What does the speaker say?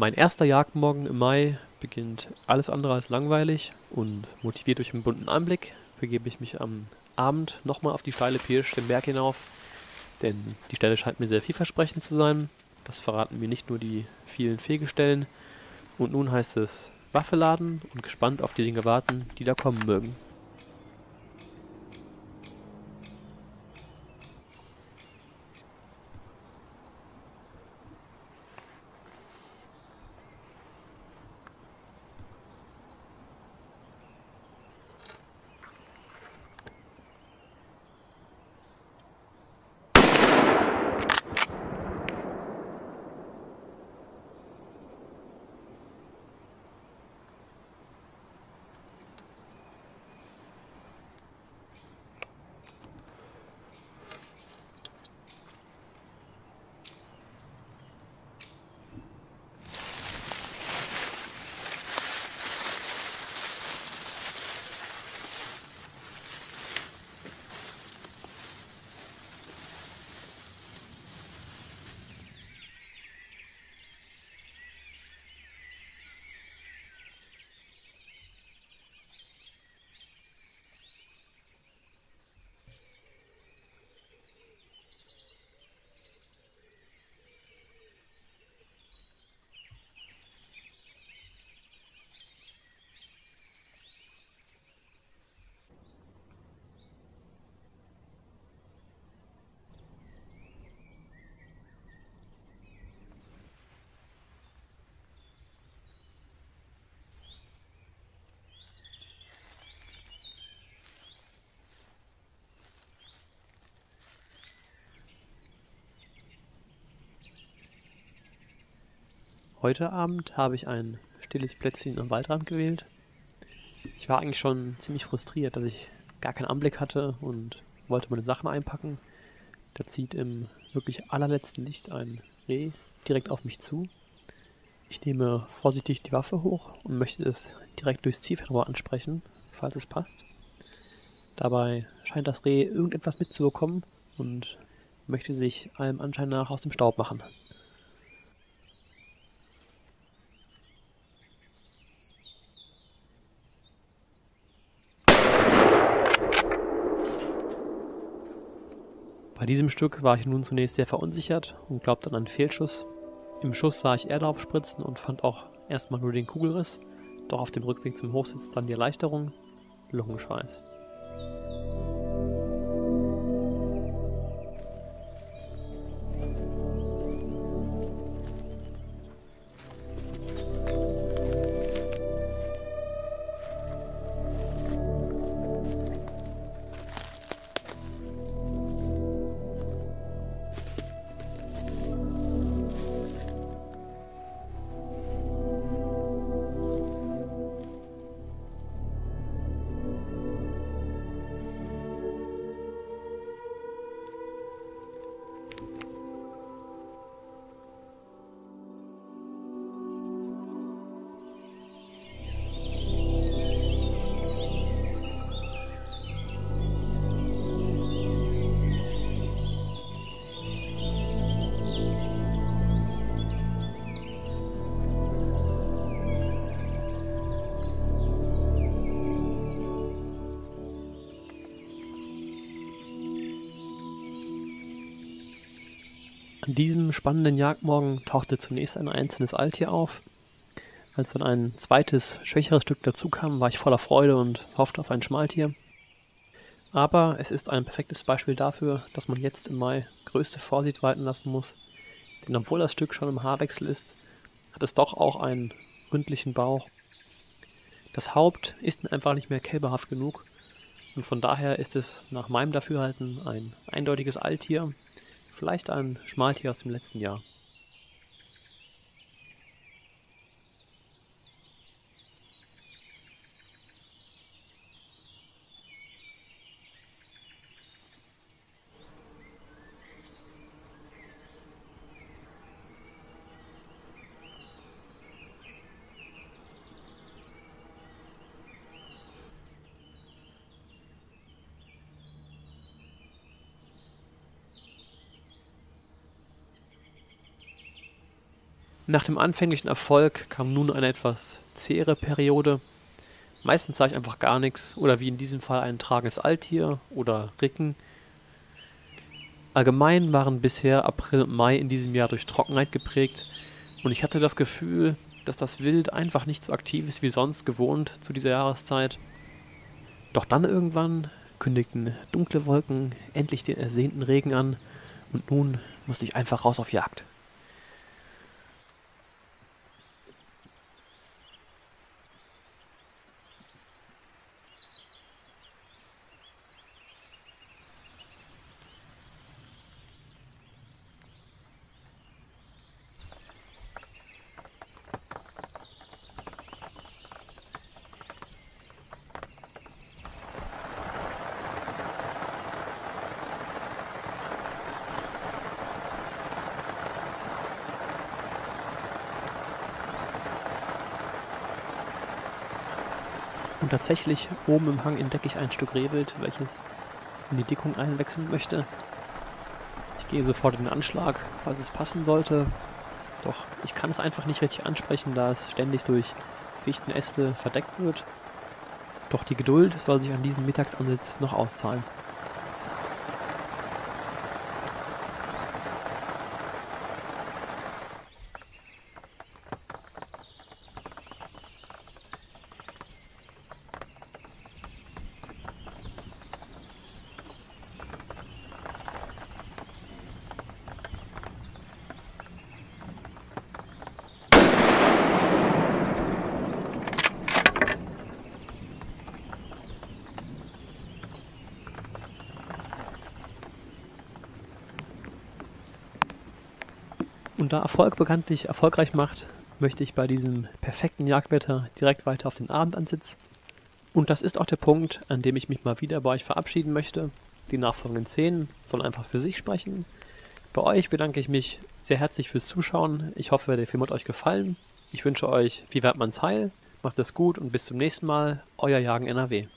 Mein erster Jagdmorgen im Mai beginnt alles andere als langweilig und motiviert durch einen bunten Anblick begebe ich mich am Abend nochmal auf die steile Pirsch den Berg hinauf, denn die Stelle scheint mir sehr vielversprechend zu sein. Das verraten mir nicht nur die vielen Fegestellen. Und nun heißt es Waffe laden und gespannt auf die Dinge warten, die da kommen mögen. Heute Abend habe ich ein stilles Plätzchen am Waldrand gewählt. Ich war eigentlich schon ziemlich frustriert, dass ich gar keinen Anblick hatte und wollte meine Sachen einpacken. Da zieht im wirklich allerletzten Licht ein Reh direkt auf mich zu. Ich nehme vorsichtig die Waffe hoch und möchte es direkt durchs Zielfernrohr ansprechen, falls es passt. Dabei scheint das Reh irgendetwas mitzubekommen und möchte sich allem Anschein nach aus dem Staub machen. Bei diesem Stück war ich nun zunächst sehr verunsichert und glaubte an einen Fehlschuss. Im Schuss sah ich Erde aufspritzen und fand auch erstmal nur den Kugelriss, doch auf dem Rückweg zum Hochsitz dann die Erleichterung, Lungenschweiß. An diesem spannenden Jagdmorgen tauchte zunächst ein einzelnes Alttier auf. Als dann ein zweites, schwächeres Stück dazukam, war ich voller Freude und hoffte auf ein Schmaltier. Aber es ist ein perfektes Beispiel dafür, dass man jetzt im Mai größte Vorsicht walten lassen muss. Denn obwohl das Stück schon im Haarwechsel ist, hat es doch auch einen ründlichen Bauch. Das Haupt ist mir einfach nicht mehr kälberhaft genug und von daher ist es nach meinem Dafürhalten ein eindeutiges Alttier, vielleicht ein Schmaltier aus dem letzten Jahr. Nach dem anfänglichen Erfolg kam nun eine etwas zähere Periode. Meistens sah ich einfach gar nichts oder wie in diesem Fall ein tragendes Alttier oder Ricken. Allgemein waren bisher April und Mai in diesem Jahr durch Trockenheit geprägt und ich hatte das Gefühl, dass das Wild einfach nicht so aktiv ist wie sonst gewohnt zu dieser Jahreszeit. Doch dann irgendwann kündigten dunkle Wolken endlich den ersehnten Regen an und nun musste ich einfach raus auf Jagd. Und tatsächlich, oben im Hang entdecke ich ein Stück Rehwild, welches in die Dickung einwechseln möchte. Ich gehe sofort in den Anschlag, falls es passen sollte. Doch ich kann es einfach nicht richtig ansprechen, da es ständig durch Fichtenäste verdeckt wird. Doch die Geduld soll sich an diesem Mittagsansitz noch auszahlen. Und da Erfolg bekanntlich erfolgreich macht, möchte ich bei diesem perfekten Jagdwetter direkt weiter auf den Abendansitz. Und das ist auch der Punkt, an dem ich mich mal wieder bei euch verabschieden möchte. Die nachfolgenden Szenen sollen einfach für sich sprechen. Bei euch bedanke ich mich sehr herzlich fürs Zuschauen. Ich hoffe, der Film hat euch gefallen. Ich wünsche euch viel Wertmanns Heil, macht es gut und bis zum nächsten Mal. Euer Jagen NRW.